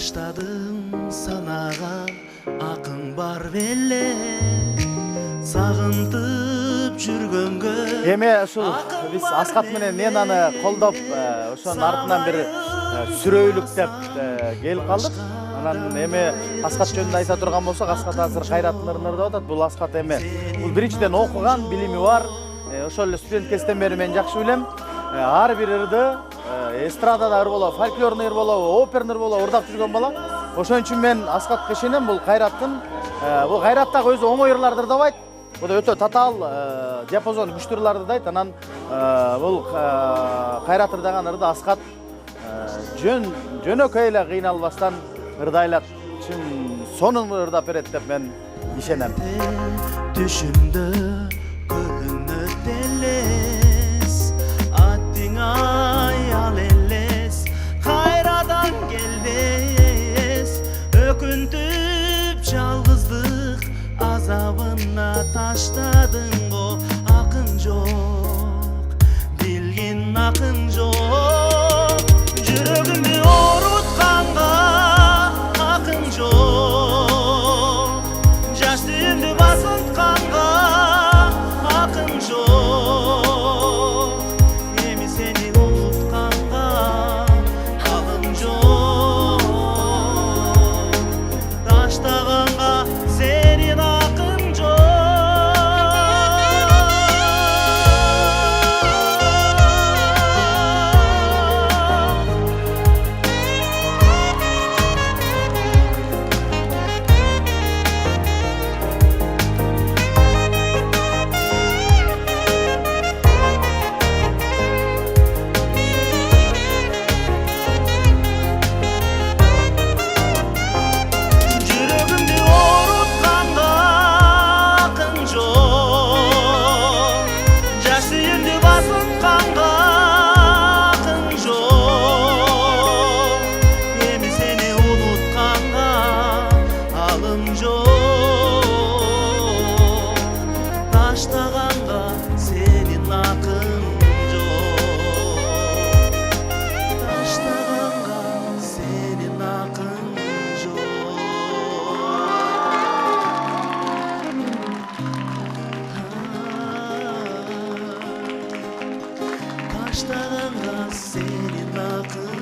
таштадым санага акың бар беле сагынтып жүргөнгө. Эми ушул биз Аскат менен Ненаны колдоп, ошонун артынан бир сүрөйлүк деп келип калдык. Анан эми Аскат жөнүндө айта турган болсок, Аскат азыр кайратын ырдап атат. Бул Аскат эми бул биринчиден окуган, билими бар. Ошол эле студент кезден бери мен жакшы билем. Ар бир ырды эстрадада ыр болобу, фольклорный ыр болобу, оперный ыр болобу ырдап жүргөн бала. Ошон үчүн мен Аскатка ишенем, бул кайраттагы өзү оңой ырларды ырдабайт. Бул өтө татаал диапазон күчтүү ырларды ырдайт. Анан бул кайрат ырдаган ырды Аскат жөнөкөй эле кыйналбастан ырдай алат. Чын сонун ырдап берет деп мен ишенем. Түшүмдө көрүнөт элес, аттың аял элес, кайрадан келбес, өкүнтүп жалгыздык азабына таштадың го, акың жок, билгин акың жок, жүрөгүмдү орутканга акың жок, жаш сүйүмдү басынтканга акың жок, эми сени унутканга акың жок, таштаганга сенин акың жок. Таштаганга сенин акың жок, таштаганга сенин акың жок, таштаганга сенин акың